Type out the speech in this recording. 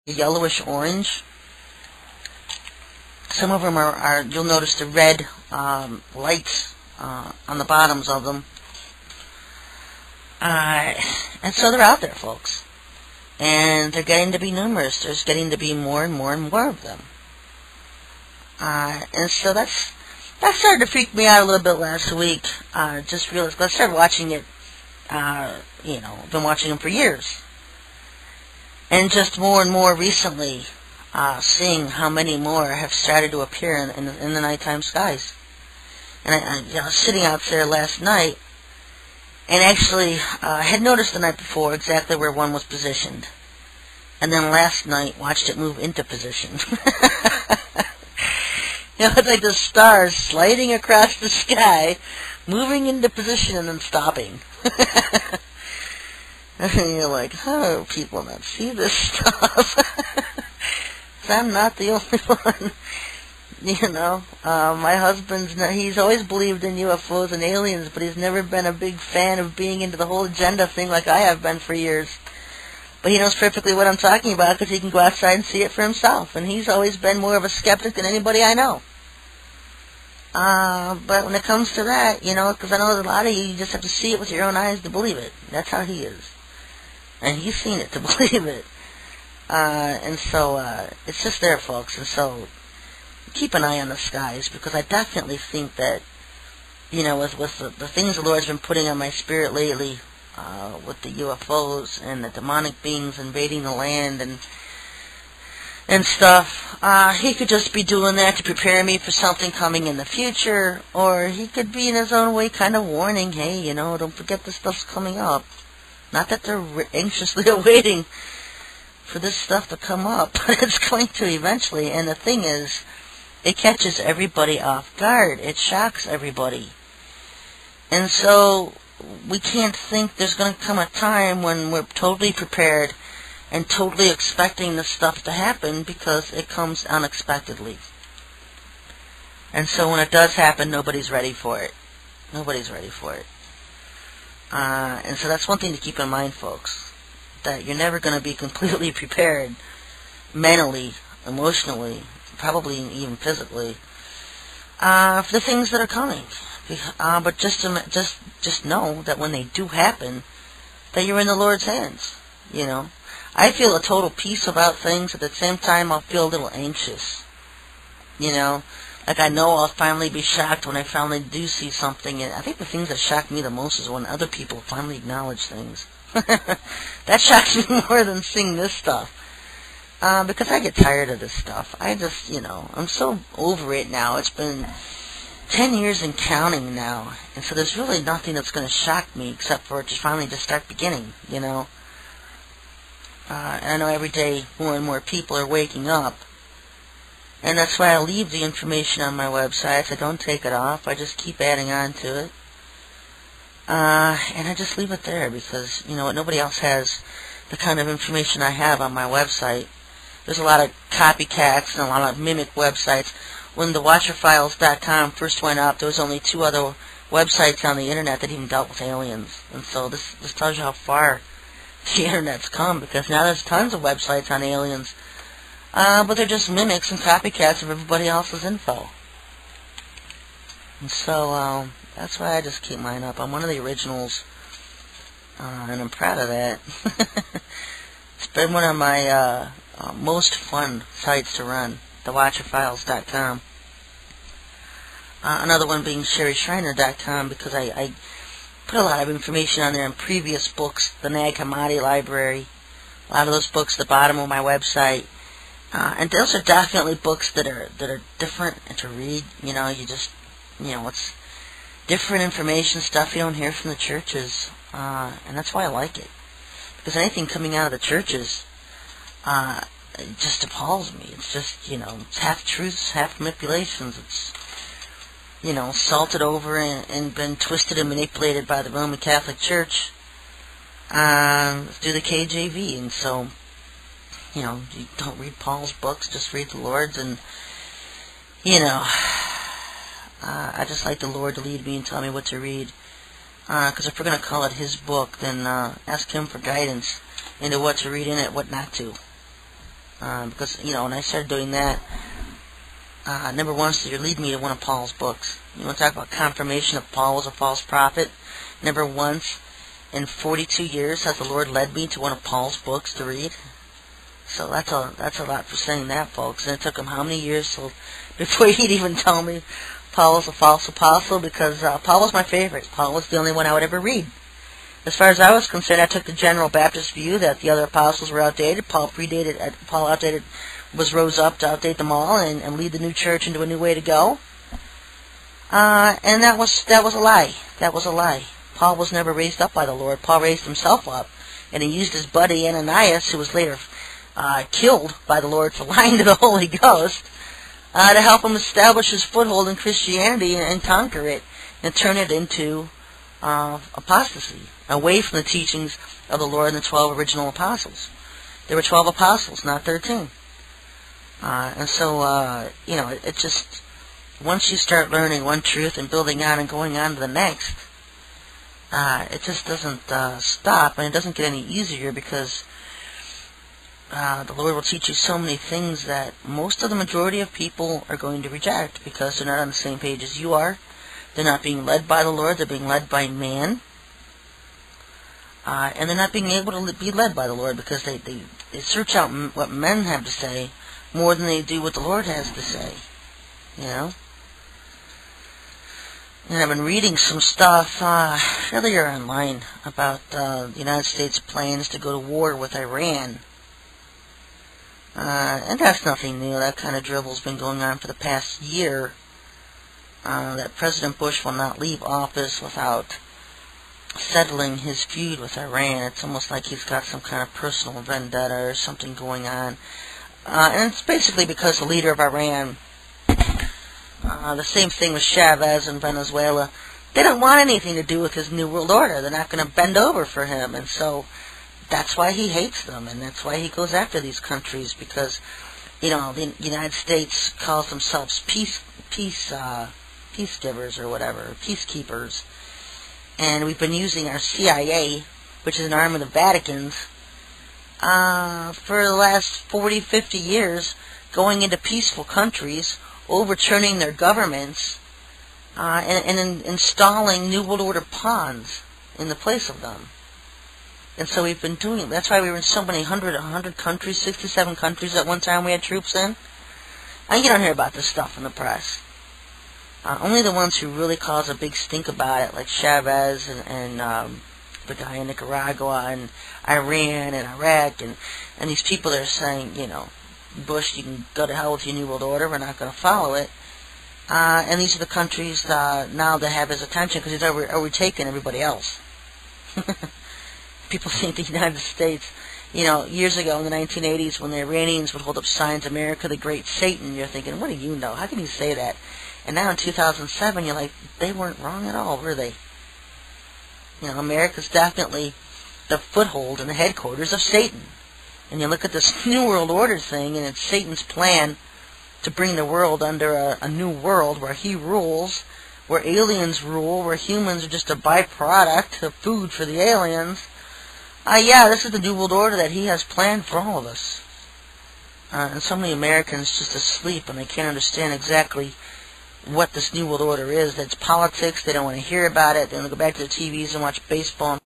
yellowish orange. Some of them are you'll notice the red lights on the bottoms of them. And so they're out there, folks. And they're getting to be numerous. There's getting to be more and more and more of them. And so that started to freak me out a little bit last week. Just realized, I started watching it, I've been watching them for years. And just more and more recently, seeing how many more have started to appear in the nighttime skies. And I was sitting out there last night, and actually had noticed the night before exactly where one was positioned. And then last night, watched it move into position. It's like the stars sliding across the sky, moving into position and then stopping. And you're like, how do people not see this stuff? I'm not the only one. My husband's he's always believed in UFOs and aliens, but he's never been a big fan of being into the whole agenda thing like I have been for years. But he knows perfectly what I'm talking about because he can go outside and see it for himself. And he's always been more of a skeptic than anybody I know. But when it comes to that, because I know there's a lot of you just have to see it with your own eyes to believe it. That's how he is. And he's seen it to believe it. And so it's just there, folks. And so keep an eye on the skies, because I definitely think that, with the things the Lord's been putting on my spirit lately, with the UFOs and the demonic beings invading the land and stuff, he could just be doing that to prepare me for something coming in the future, or he could be in his own way kind of warning, hey, don't forget this stuff's coming up. Not that they're anxiously awaiting for this stuff to come up, but it's going to eventually. And the thing is, it catches everybody off guard. It shocks everybody. And so we can't think there's going to come a time when we're totally prepared and totally expecting this stuff to happen, because it comes unexpectedly. And so when it does happen, nobody's ready for it. Nobody's ready for it. And so that's one thing to keep in mind, folks, that you're never going to be completely prepared mentally, emotionally, probably even physically, for the things that are coming. But just know that when they do happen, that you're in the Lord's hands. I feel a total peace about things. At the same time, I'll feel a little anxious. Like I know I'll finally be shocked when I finally do see something. And I think the things that shock me the most is when other people finally acknowledge things. That shocks me more than seeing this stuff. Because I get tired of this stuff. I just, I'm so over it now. It's been 10 years and counting now. And so there's really nothing that's going to shock me except for it to finally just start beginning, And I know every day more and more people are waking up. And that's why I leave the information on my website. I don't take it off. I just keep adding on to it. And I just leave it there because, nobody else has the kind of information I have on my website. There's a lot of copycats and a lot of mimic websites. When the watcherfiles.com first went up, there was only 2 other websites on the internet that even dealt with aliens. And so this tells you how far the internet's come, because now there's tons of websites on aliens. But they're just mimics and copycats of everybody else's info. And so that's why I just keep mine up. I'm one of the originals, and I'm proud of that. It's been one of my most fun sites to run, thewatcherfiles.com. Another one being SherryShriner.com, because I put a lot of information on there on previous books, the Nag Hammadi Library, a lot of those books at the bottom of my website. And those are definitely books that are different and to read. It's different information, stuff you don't hear from the churches. And that's why I like it. Because anything coming out of the churches, it just appalls me. It's just, it's half truths, half manipulations. It's, salted over and been twisted and manipulated by the Roman Catholic Church through the KJV. And so, you don't read Paul's books, just read the Lord's. And, I just like the Lord to lead me and tell me what to read. Because if we're going to call it His book, then ask Him for guidance into what to read in it, what not to. Because, when I started doing that, number one, so you're leading me to one of Paul's books. You want to talk about confirmation of Paul was a false prophet? Never once in 42 years has the Lord led me to one of Paul's books to read. So that's a lot for saying that, folks. And it took him how many years before he'd even tell me Paul was a false apostle? Because Paul was my favorite. Paul was the only one I would ever read. As far as I was concerned, I took the general Baptist view that the other apostles were outdated. Paul rose up to outdate them all and lead the new church into a new way to go. And that was a lie. That was a lie. Paul was never raised up by the Lord. Paul raised himself up, and he used his buddy Ananias, who was later killed by the Lord for lying to the Holy Ghost, to help him establish his foothold in Christianity and conquer it and turn it into apostasy, away from the teachings of the Lord and the 12 original apostles. There were 12 apostles, not 13. And so, it just, once you start learning one truth and building on and going on to the next, it just doesn't stop, and it doesn't get any easier, because the Lord will teach you so many things that most of the majority of people are going to reject, because they're not on the same page as you are. They're not being led by the Lord, they're being led by man. And they're not being able to be led by the Lord, because they search out what men have to say more than they do what the Lord has to say. And I've been reading some stuff earlier online about the United States' plans to go to war with Iran. And that's nothing new. That kind of dribble's been going on for the past year. That President Bush will not leave office without settling his feud with Iran. It's almost like he's got some kind of personal vendetta or something going on. And it's basically because the leader of Iran, the same thing with Chavez in Venezuela, they don't want anything to do with his New World Order. They're not going to bend over for him. And so that's why he hates them, and that's why he goes after these countries, because, the United States calls themselves peacekeepers or whatever, peacekeepers. And we've been using our CIA, which is an arm of the Vatican's, for the last 40, 50 years, going into peaceful countries, overturning their governments, and installing New World Order pawns in the place of them. And so we've been doing it. That's why we were in so many 100 countries, 67 countries at one time we had troops in. And you don't hear about this stuff in the press. Only the ones who really cause a big stink about it, like Chavez and the guy in Nicaragua and Iran and Iraq, and these people that are saying, Bush, you can go to hell with your New World Order, we're not going to follow it. And these are the countries now that have his attention, because he's overtaken everybody else. People think the United States, years ago in the 1980s, when the Iranians would hold up signs, America the Great Satan, you're thinking, what do you know? How can you say that? And now in 2007, you're like, they weren't wrong at all, were they? America's definitely the foothold and the headquarters of Satan. And you look at this New World Order thing, and it's Satan's plan to bring the world under a new world where he rules, where aliens rule, where humans are just a byproduct of food for the aliens. This is the New World Order that he has planned for all of us. And so many Americans just asleep, and they can't understand exactly what this New World Order is. That's politics. They don't want to hear about it. They want to go back to their TVs and watch baseball.